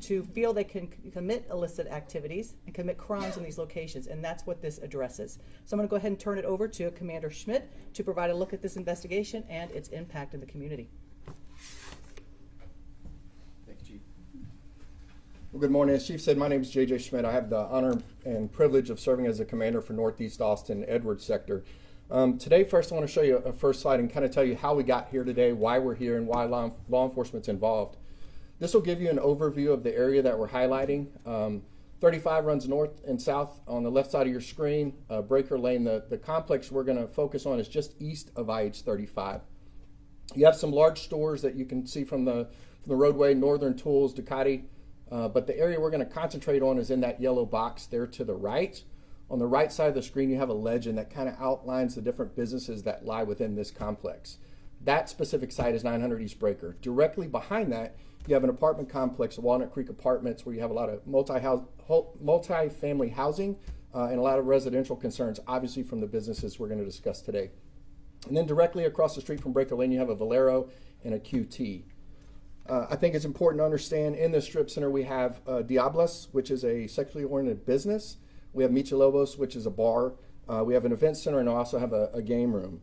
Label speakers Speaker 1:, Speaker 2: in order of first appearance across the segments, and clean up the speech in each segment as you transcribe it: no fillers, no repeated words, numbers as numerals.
Speaker 1: to feel they can commit illicit activities and commit crimes in these locations, and that's what this addresses. So I'm going to go ahead and turn it over to Commander Schmidt to provide a look at this investigation and its impact in the community.
Speaker 2: Thank you, Chief. Well, good morning. As Chief said, my name is J.J. Schmidt. I have the honor and privilege of serving as a commander for Northeast Austin Edwards sector. Today, first, I want to show you a first slide and kind of tell you how we got here today, why we're here, and why law enforcement's involved. This will give you an overview of the area that we're highlighting. 35 runs north and south on the left side of your screen. Breaker Lane, the complex we're going to focus on is just east of IH-35. You have some large stores that you can see from the roadway, Northern Tools, Ducati, but the area we're going to concentrate on is in that yellow box there to the right. On the right side of the screen, you have a legend that kind of outlines the different businesses that lie within this complex. That specific site is 900 East Breaker. Directly behind that, you have an apartment complex, Walnut Creek Apartments, where you have a lot of multi-family housing and a lot of residential concerns, obviously from the businesses we're going to discuss today. And then directly across the street from Breaker Lane, you have a Valero and a QT. I think it's important to understand in the strip center we have Diablos, which is a sexually oriented business. We have Michelobos, which is a bar. We have an event center, and I also have a game room.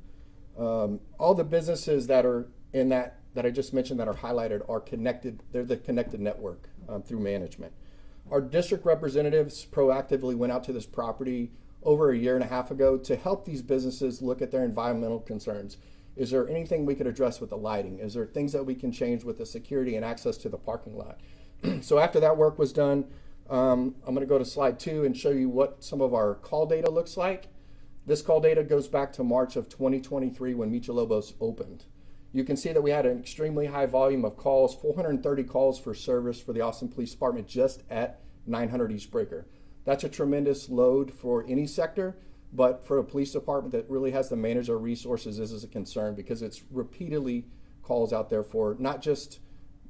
Speaker 2: All the businesses that are in that I just mentioned that are highlighted are connected. They're the connected network through management. Our district representatives proactively went out to this property over a year and a half ago to help these businesses look at their environmental concerns. Is there anything we could address with the lighting? Is there things that we can change with the security and access to the parking lot? So after that work was done, I'm going to go to slide 2 and show you what some of our call data looks like. This call data goes back to March of 2023 when Michelobos opened. You can see that we had an extremely high volume of calls, 430 calls for service for the Austin Police Department just at 900 East Breaker. That's a tremendous load for any sector, but for a police department that really has to manage their resources, this is a concern because it's repeatedly calls out there for not just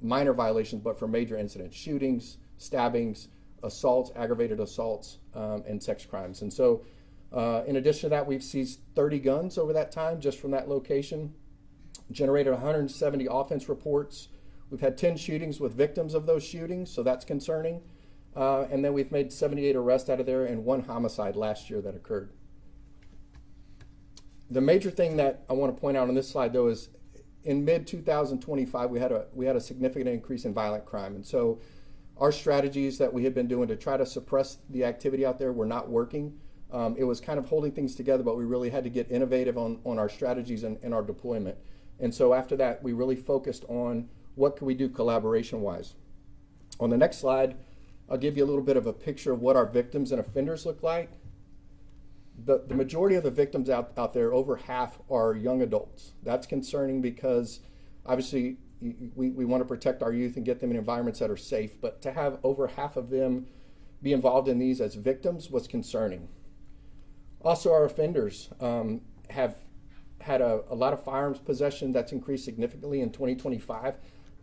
Speaker 2: minor violations, but for major incidents, shootings, stabbings, assaults, aggravated assaults, and sex crimes. And so in addition to that, we've seized 30 guns over that time just from that location, generated 170 offense reports. We've had 10 shootings with victims of those shootings, so that's concerning. And then we've made 78 arrests out of there and 1 homicide last year that occurred. The major thing that I want to point out on this slide, though, is in mid-2025, we had a significant increase in violent crime. And so our strategies that we had been doing to try to suppress the activity out there were not working. It was kind of holding things together, but we really had to get innovative on our strategies and our deployment. And so after that, we really focused on what could we do collaboration-wise. On the next slide, I'll give you a little bit of a picture of what our victims and offenders look like. The majority of the victims out there, over half, are young adults. That's concerning because obviously we want to protect our youth and get them in environments that are safe, but to have over half of them be involved in these as victims was concerning. Also, our offenders have had a lot of firearms possession that's increased significantly in 2025,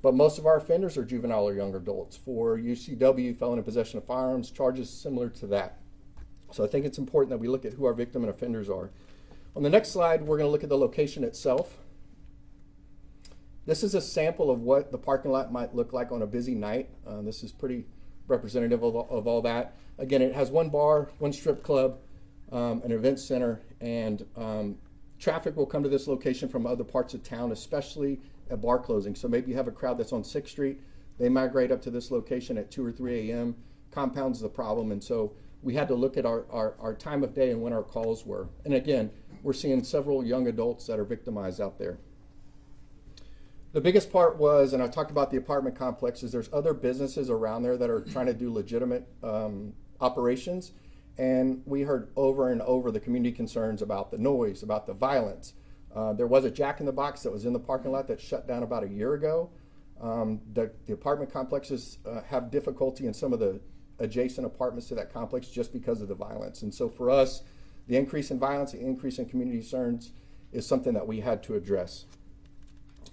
Speaker 2: but most of our offenders are juvenile or young adults. For UCW, felon in possession of firearms, charges similar to that. So I think it's important that we look at who our victim and offenders are. On the next slide, we're going to look at the location itself. This is a sample of what the parking lot might look like on a busy night. This is pretty representative of all that. Again, it has 1 bar, 1 strip club, an event center, and traffic will come to this location from other parts of town, especially at bar closing. So maybe you have a crowd that's on 6th Street. They migrate up to this location at 2 or 3 a.m., compounds the problem. And so we had to look at our time of day and when our calls were. And again, we're seeing several young adults that are victimized out there. The biggest part was, and I talked about the apartment complexes, there's other businesses around there that are trying to do legitimate operations. And we heard over and over the community concerns about the noise, about the violence. There was a Jack in the Box that was in the parking lot that shut down about a year ago. The apartment complexes have difficulty in some of the adjacent apartments to that complex just because of the violence. And so for us, the increase in violence, the increase in community concerns is something that we had to address.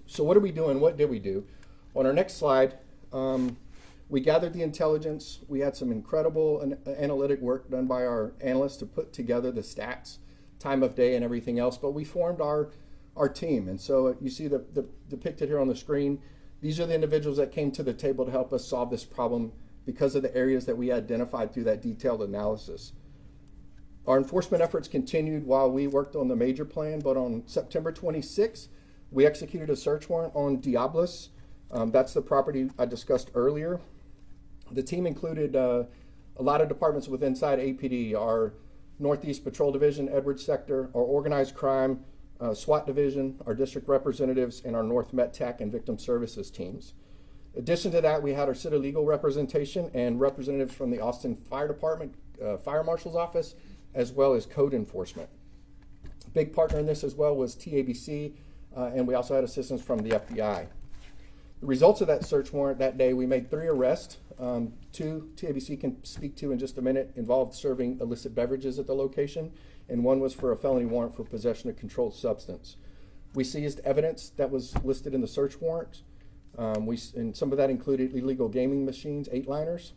Speaker 2: So what are we doing? What did we do? On our next slide, we gathered the intelligence. We had some incredible analytic work done by our analysts to put together the stats, time of day and everything else, but we formed our team. And so you see the depicted here on the screen. These are the individuals that came to the table to help us solve this problem because of the areas that we identified through that detailed analysis. Our enforcement efforts continued while we worked on the major plan, but on September 26th, we executed a search warrant on Diablos. That's the property I discussed earlier. The team included a lot of departments within inside APD, our Northeast Patrol Division, Edwards Sector, our Organized Crime, SWAT Division, our district representatives, and our North MetTAC and Victim Services teams. In addition to that, we had our city legal representation and representatives from the Austin Fire Department, Fire Marshal's Office, as well as code enforcement. A big partner in this as well was TABC, and we also had assistance from the FBI. The results of that search warrant that day, we made 3 arrests. 2 TABC can speak to in just a minute, involved serving illicit beverages at the location, and 1 was for a felony warrant for possession of controlled substance. We seized evidence that was listed in the search warrant. And some of that included illegal gaming machines, 8-liners.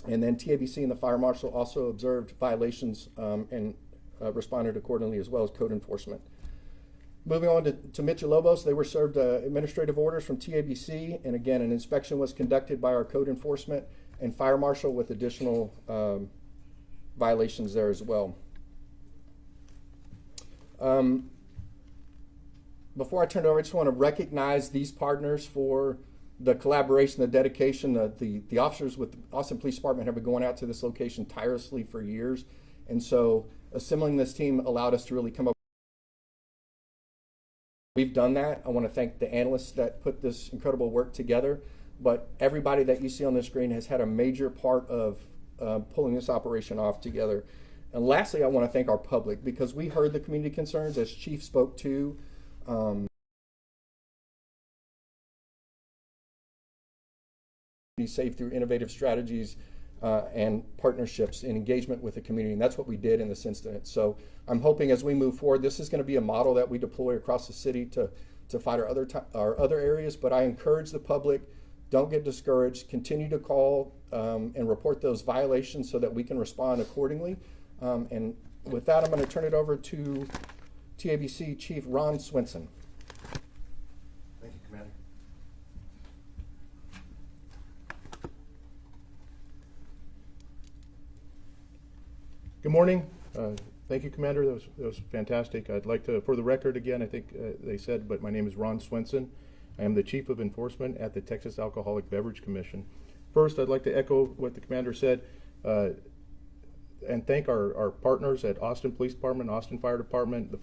Speaker 2: And then TABC and the Fire Marshal also observed violations and responded accordingly, as well as code enforcement. Moving on to Michelobos, they were served administrative orders from TABC, and again, an inspection was conducted by our code enforcement and Fire Marshal with additional violations there as well. Before I turn it over, I just want to recognize these partners for the collaboration, the dedication. The officers with the Austin Police Department have been going out to this location tirelessly for years, and so assembling this team allowed us to really come up. We've done that. I want to thank the analysts that put this incredible work together, but everybody that you see on the screen has had a major part of pulling this operation off together. And lastly, I want to thank our public, because we heard the community concerns, as Chief spoke to. Be safe through innovative strategies and partnerships and engagement with the community, and that's what we did in this incident. So I'm hoping as we move forward, this is going to be a model that we deploy across the city to fight our other areas. But I encourage the public, don't get discouraged, continue to call and report those violations so that we can respond accordingly. And with that, I'm going to turn it over to TABC Chief Ron Swenson.
Speaker 3: Thank you, Commander.
Speaker 4: Good morning. Thank you, Commander. That was fantastic. I'd like to, for the record again, I think they said, but my name is Ron Swenson. I am the Chief of Enforcement at the Texas Alcoholic Beverage Commission. First, I'd like to echo what the Commander said and thank our partners at Austin Police Department, Austin Fire Department. The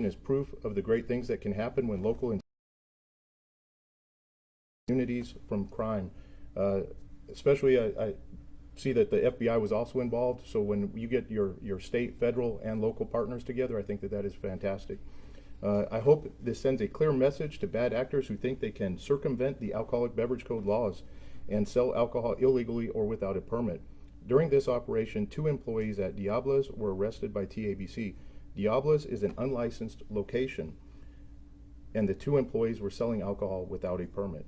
Speaker 4: is proof of the great things that can happen when local communities from crime. Especially, I see that the FBI was also involved. So when you get your state, federal, and local partners together, I think that is fantastic. I hope this sends a clear message to bad actors who think they can circumvent the Alcoholic Beverage Code laws and sell alcohol illegally or without a permit. During this operation, 2 employees at Diablos were arrested by TABC. Diablos is an unlicensed location, and the 2 employees were selling alcohol without a permit.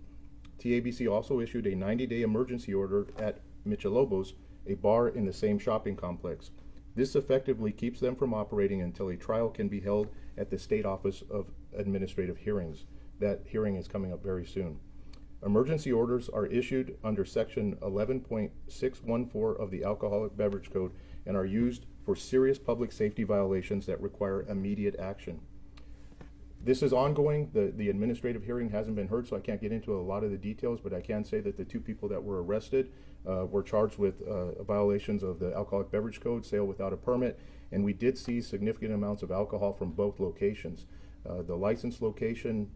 Speaker 4: TABC also issued a 90-day emergency order at Michelobos, a bar in the same shopping complex. This effectively keeps them from operating until a trial can be held at the State Office of Administrative Hearings. That hearing is coming up very soon. Emergency orders are issued under Section 11.614 of the Alcoholic Beverage Code and are used for serious public safety violations that require immediate action. This is ongoing. The administrative hearing hasn't been heard, so I can't get into a lot of the details, but I can say that the 2 people that were arrested were charged with violations of the Alcoholic Beverage Code, sale without a permit, and we did see significant amounts of alcohol from both locations. The licensed location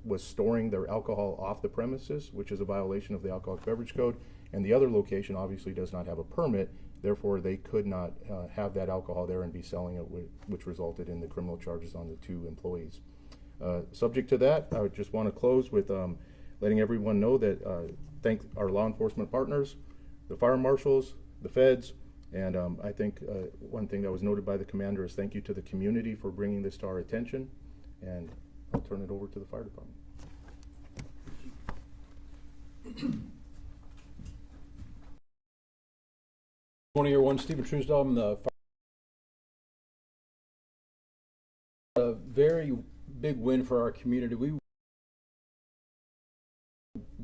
Speaker 4: was storing their alcohol off the premises, which is a violation of the Alcoholic Beverage Code, and the other location obviously does not have a permit. Therefore, they could not have that alcohol there and be selling it, which resulted in the criminal charges on the 2 employees. Subject to that, I would just want to close with letting everyone know that thank our law enforcement partners, the fire marshals, the feds, and I think one thing that was noted by the Commander is thank you to the community for bringing this to our attention, and I'll turn it over to the fire department.
Speaker 5: Good morning, everyone. Stephen Truesdale. I'm the very big win for our community.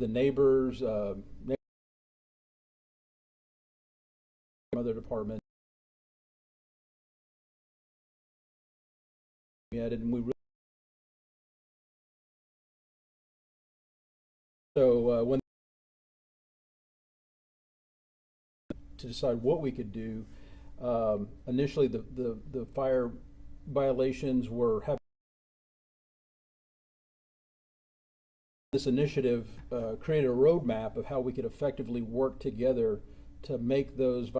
Speaker 5: the neighbors, other departments. And we so when to decide what we could do, initially the fire violations were having this initiative created a roadmap of how we could effectively work together to make those.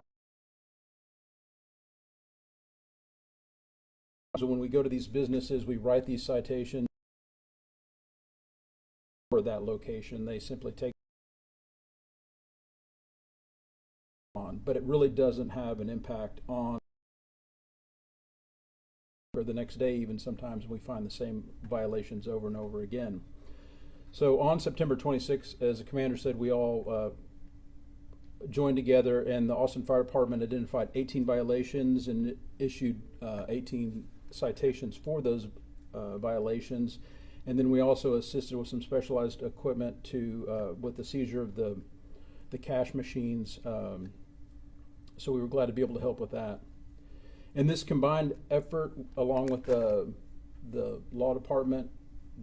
Speaker 5: So when we go to these businesses, we write these citations for that location. They simply take on, but it really doesn't have an impact on. Or the next day, even sometimes we find the same violations over and over again. So on September 26th, as the commander said, we all joined together, and the Austin Fire Department identified 18 violations and issued 18 citations for those violations. And then we also assisted with some specialized equipment to with the seizure of the cash machines. So we were glad to be able to help with that. And this combined effort, along with the law department,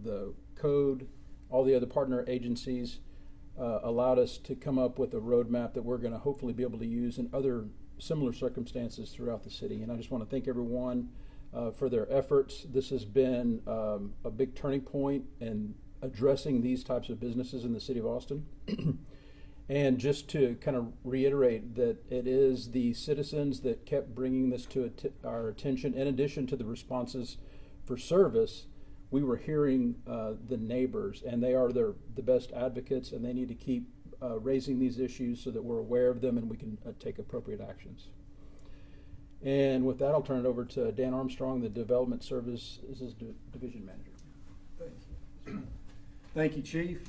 Speaker 5: the code, all the other partner agencies, allowed us to come up with a roadmap that we're going to hopefully be able to use in other similar circumstances throughout the city. And I just want to thank everyone for their efforts. This has been a big turning point in addressing these types of businesses in the city of Austin. And just to kind of reiterate that it is the citizens that kept bringing this to our attention. In addition to the responses for service, we were hearing the neighbors, and they are the best advocates, and they need to keep raising these issues so that we're aware of them and we can take appropriate actions. And with that, I'll turn it over to Dan Armstrong, the Development Services Division Manager.
Speaker 6: Thank you. Thank you, Chief.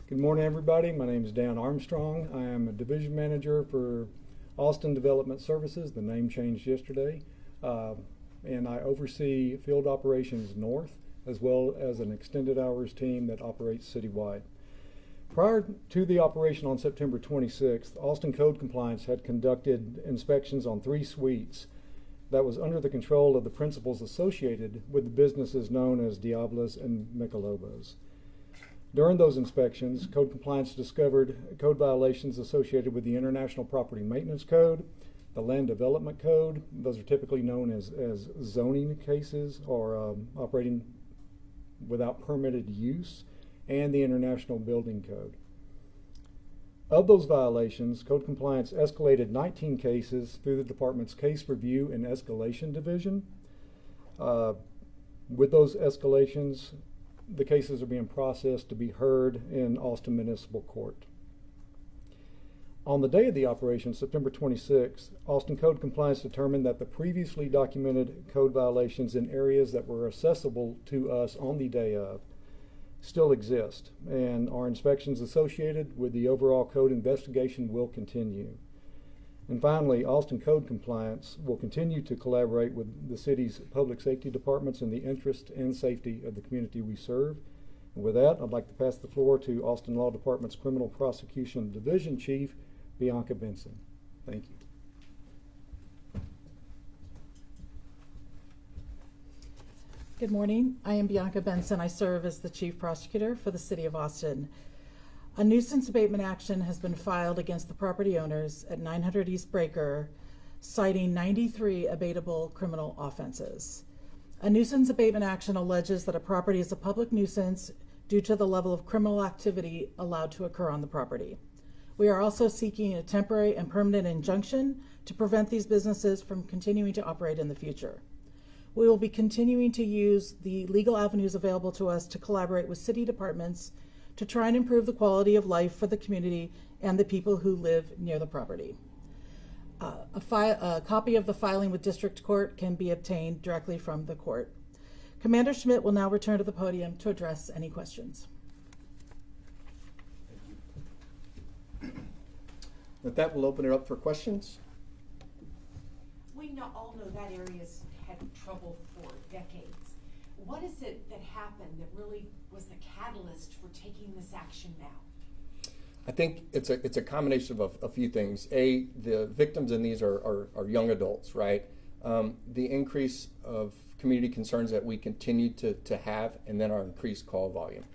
Speaker 7: Good morning, everybody. My name is Dan Armstrong. I am a division manager for Austin Development Services. The name changed yesterday. And I oversee field operations north, as well as an extended hours team that operates citywide. Prior to the operation on September 26th, Austin Code Compliance had conducted inspections on 3 suites that was under the control of the principals associated with the businesses known as Diablos and Michelobos. During those inspections, Code Compliance discovered code violations associated with the International Property Maintenance Code, the Land Development Code. Those are typically known as zoning cases, or operating without permitted use, and the International Building Code. Of those violations, Code Compliance escalated 19 cases through the department's Case Review and Escalation Division. With those escalations, the cases are being processed to be heard in Austin Municipal Court. On the day of the operation, September 26th, Austin Code Compliance determined that the previously documented code violations in areas that were accessible to us on the day of still exist, and our inspections associated with the overall code investigation will continue. And finally, Austin Code Compliance will continue to collaborate with the city's public safety departments in the interest and safety of the community we serve. And with that, I'd like to pass the floor to Austin Law Department's Criminal Prosecution Division Chief, Bianca Benson. Thank you.
Speaker 1: Good morning. I am Bianca Benson. I serve as the Chief Prosecutor for the City of Austin. A nuisance abatement action has been filed against the property owners at 900 East Breaker, citing 93 abatable criminal offenses. A nuisance abatement action alleges that a property is a public nuisance due to the level of criminal activity allowed to occur on the property. We are also seeking a temporary and permanent injunction to prevent these businesses from continuing to operate in the future. We will be continuing to use the legal avenues available to us to collaborate with city departments to try and improve the quality of life for the community and the people who live near the property. A copy of the filing with District Court can be obtained directly from the court. Commander Schmidt will now return to the podium to address any questions.
Speaker 2: With that, we'll open it up for questions.
Speaker 8: We all know that area's had trouble for decades. What is it that happened that really was the catalyst for taking this action now?
Speaker 2: I think it's a combination of a few things. A, the victims in these are young adults, right? The increase of community concerns that we continue to have, and then our increased call volume.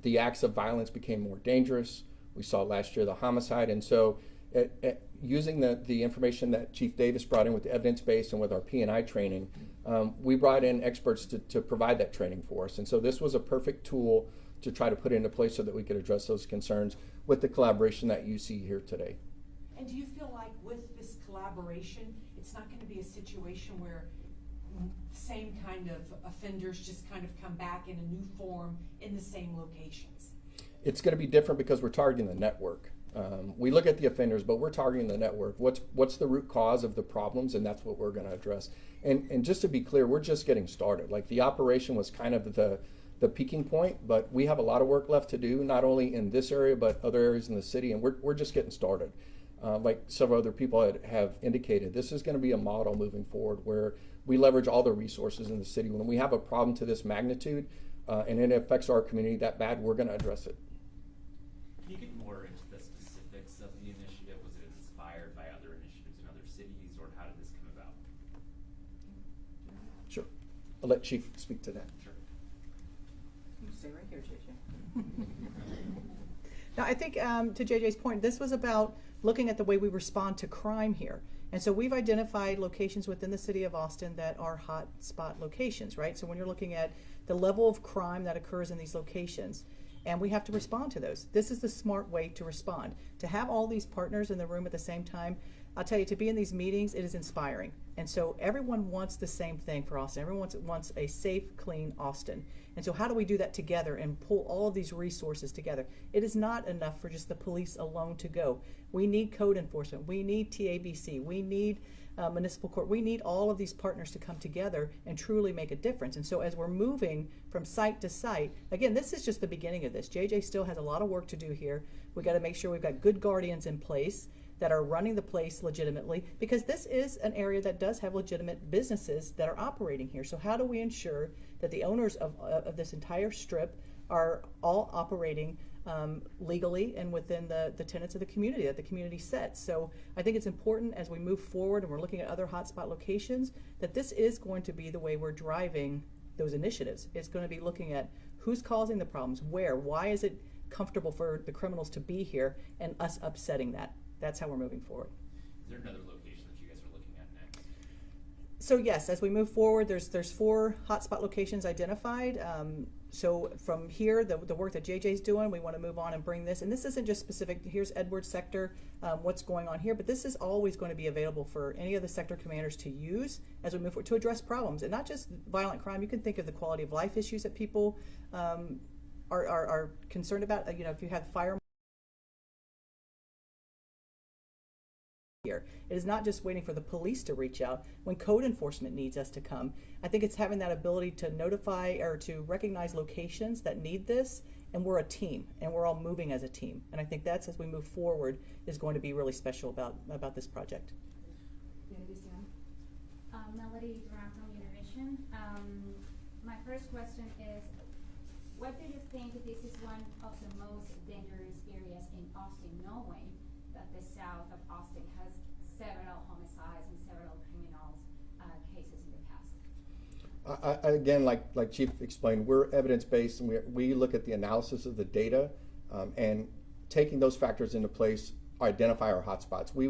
Speaker 2: The acts of violence became more dangerous. We saw last year the homicide, and so using the information that Chief Davis brought in with the evidence base and with our P&I training, we brought in experts to provide that training for us. And so this was a perfect tool to try to put into place so that we could address those concerns with the collaboration that you see here today.
Speaker 8: And do you feel like with this collaboration, it's not going to be a situation where same kind of offenders just kind of come back in a new form in the same locations?
Speaker 2: It's going to be different because we're targeting the network. We look at the offenders, but we're targeting the network. What's the root cause of the problems, and that's what we're going to address. And just to be clear, we're just getting started. Like, the operation was kind of the peaking point, but we have a lot of work left to do, not only in this area, but other areas in the city, and we're just getting started. Like several other people have indicated, this is going to be a model moving forward where we leverage all the resources in the city. When we have a problem to this magnitude and it affects our community that bad, we're going to address it.
Speaker 9: Can you get more into the specifics of the initiative? Was it inspired by other initiatives in other cities, or how did this come about?
Speaker 2: Sure. I'll let Chief speak to that.
Speaker 9: Sure.
Speaker 10: You stay right here, JJ.
Speaker 11: Now, I think to JJ's point, this was about looking at the way we respond to crime here. And so we've identified locations within the city of Austin that are hot spot locations, right? So when you're looking at the level of crime that occurs in these locations, and we have to respond to those. This is the smart way to respond. To have all these partners in the room at the same time, I'll tell you, to be in these meetings, it is inspiring. And so everyone wants the same thing for Austin. Everyone wants a safe, clean Austin. And so how do we do that together and pull all of these resources together? It is not enough for just the police alone to go. We need code enforcement. We need TABC. We need municipal court. We need all of these partners to come together and truly make a difference. And so as we're moving from site to site, again, this is just the beginning of this. JJ still has a lot of work to do here. We got to make sure we've got good guardians in place that are running the place legitimately, because this is an area that does have legitimate businesses that are operating here. So how do we ensure that the owners of this entire strip are all operating legally and within the tenets of the community that the community sets? So I think it's important as we move forward and we're looking at other hotspot locations that this is going to be the way we're driving those initiatives. It's going to be looking at who's causing the problems, where, why is it comfortable for the criminals to be here, and us upsetting that. That's how we're moving forward.
Speaker 9: Is there another location that you guys are looking at next?
Speaker 11: So yes, as we move forward, there's 4 hotspot locations identified. So from here, the work that JJ's doing, we want to move on and bring this. And this isn't just specific, here's Edwards sector, what's going on here, but this is always going to be available for any of the sector commanders to use as we move forward to address problems. And not just violent crime, you can think of the quality of life issues that people are concerned about. You know, if you have fire here. It is not just waiting for the police to reach out when code enforcement needs us to come. I think it's having that ability to notify or to recognize locations that need this, and we're a team and we're all moving as a team. And I think that's, as we move forward, is going to be really special about this project.
Speaker 12: Melody Duran from Univision. My first question is, what do you think this is one of the most dangerous areas in Austin, knowing that the south of Austin has several homicides and several criminal cases in the past?
Speaker 2: Again, like Chief explained, we're evidence-based, and we look at the analysis of the data and taking those factors into place, identify our hotspots. We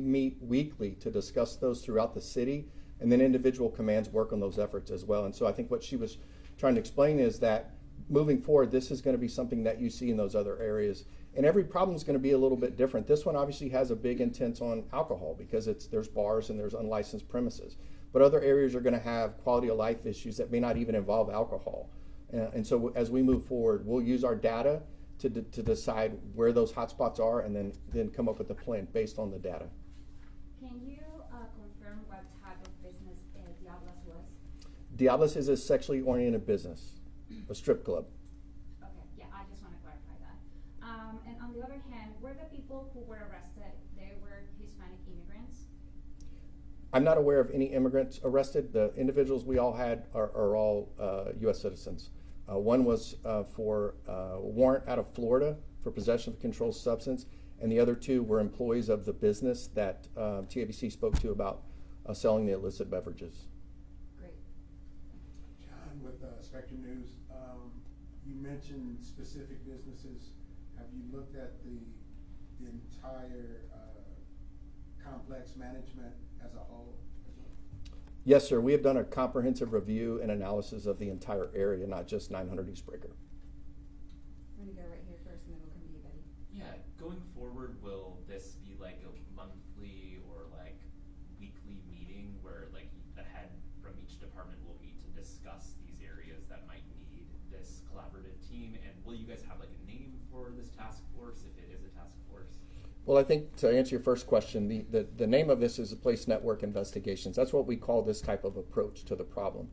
Speaker 2: meet weekly to discuss those throughout the city, and then individual commands work on those efforts as well. And so I think what she was trying to explain is that moving forward, this is going to be something that you see in those other areas. And every problem is going to be a little bit different. This one obviously has a big intense on alcohol because there's bars and there's unlicensed premises. But other areas are going to have quality of life issues that may not even involve alcohol. And so as we move forward, we'll use our data to decide where those hotspots are, and then come up with a plan based on the data.
Speaker 12: Can you confirm what type of business Diablos was?
Speaker 2: Diablos is a sexually oriented business, a strip club.
Speaker 12: Okay, yeah, I just want to clarify that. And on the other hand, were the people who were arrested, they were Hispanic immigrants?
Speaker 2: I'm not aware of any immigrants arrested. The individuals we all had are all U.S. citizens. One was for a warrant out of Florida for possession of a controlled substance, and the other 2 were employees of the business that TABC spoke to about selling the illicit beverages.
Speaker 12: Great.
Speaker 13: John, with Spectrum News, you mentioned specific businesses. Have you looked at the entire complex management as a whole?
Speaker 2: Yes, sir. We have done a comprehensive review and analysis of the entire area, not just 900 East Breaker.
Speaker 10: I'm gonna go right here first and then we'll come to you, Betty.
Speaker 9: Yeah, going forward, will this be like a monthly or like weekly meeting where like the head from each department will meet to discuss these areas that might need this collaborative team? And will you guys have like a name for this task force if it is a task force?
Speaker 2: Well, I think to answer your first question, the name of this is the Police Network Investigations. That's what we call this type of approach to the problem.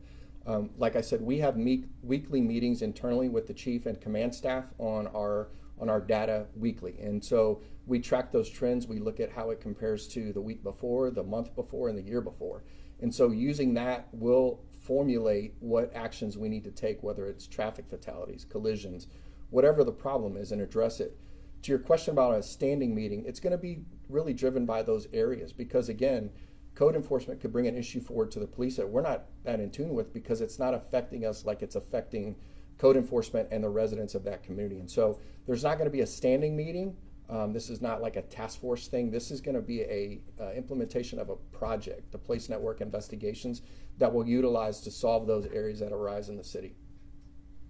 Speaker 2: Like I said, we have weekly meetings internally with the chief and command staff on our data weekly. And so we track those trends. We look at how it compares to the week before, the month before, and the year before. And so using that, we'll formulate what actions we need to take, whether it's traffic fatalities, collisions, whatever the problem is, and address it. To your question about a standing meeting, it's going to be really driven by those areas because, again, code enforcement could bring an issue forward to the police that we're not that in tune with because it's not affecting us like it's affecting code enforcement and the residents of that community. And so there's not going to be a standing meeting. This is not like a task force thing. This is going to be a implementation of a project, the Police Network Investigations, that will utilize to solve those areas that arise in the city.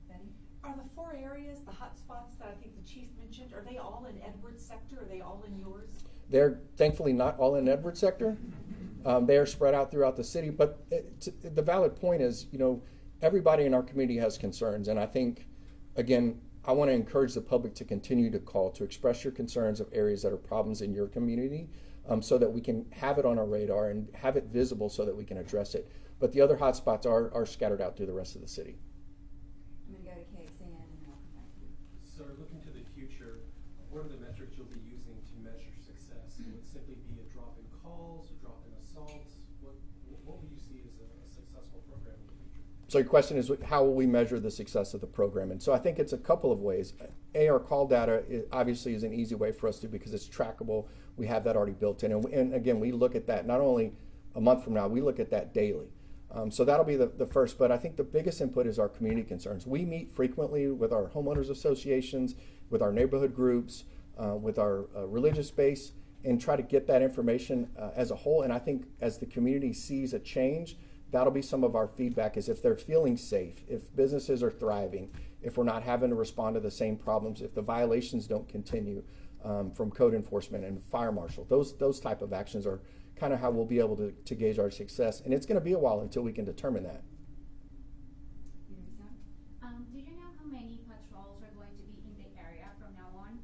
Speaker 10: Betty?
Speaker 8: Are the 4 areas, the hot spots that I think the chief mentioned, are they all in Edwards sector? Are they all in yours?
Speaker 2: They're thankfully not all in Edwards sector. They are spread out throughout the city. But the valid point is, everybody in our community has concerns. And I think, again, I want to encourage the public to continue to call, to express your concerns of areas that are problems in your community so that we can have it on our radar and have it visible so that we can address it. But the other hotspots are scattered out through the rest of the city.
Speaker 10: I'm gonna go to KXAN and then I'll come back to you.
Speaker 14: So looking to the future, what are the metrics you'll be using to measure success? Will it simply be a drop in calls, a drop in assaults? What will you see as a successful program in the future?
Speaker 2: So your question is, how will we measure the success of the program? And so I think it's a couple of ways. Our call data obviously is an easy way for us to, because it's trackable. We have that already built in. And again, we look at that not only a month from now, we look at that daily. So that'll be the first. But I think the biggest input is our community concerns. We meet frequently with our homeowners associations, with our neighborhood groups, with our religious base, and try to get that information as a whole. And I think as the community sees a change, that'll be some of our feedback, is if they're feeling safe, if businesses are thriving, if we're not having to respond to the same problems, if the violations don't continue from code enforcement and fire marshal. Those type of actions are kind of how we'll be able to gauge our success. And it's going to be a while until we can determine that.
Speaker 12: Do you know how many patrols are going to be in the area from now on?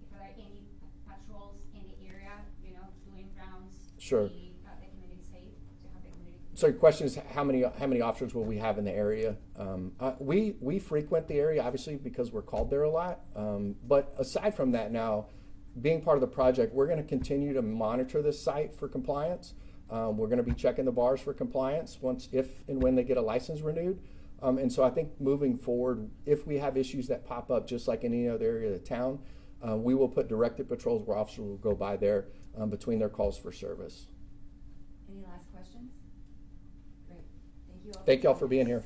Speaker 12: If there are any patrols in the area, doing rounds,
Speaker 2: Sure.
Speaker 12: to keep the community safe, to have the community.
Speaker 2: So your question is, how many officers will we have in the area? We frequent the area, obviously, because we're called there a lot. But aside from that now, being part of the project, we're going to continue to monitor this site for compliance. We're going to be checking the bars for compliance if and when they get a license renewed. And so I think moving forward, if we have issues that pop up, just like in any other area of the town, we will put directed patrols where officers will go by there between their calls for service.
Speaker 10: Any last questions? Great. Thank you all.
Speaker 2: Thank y'all for being here.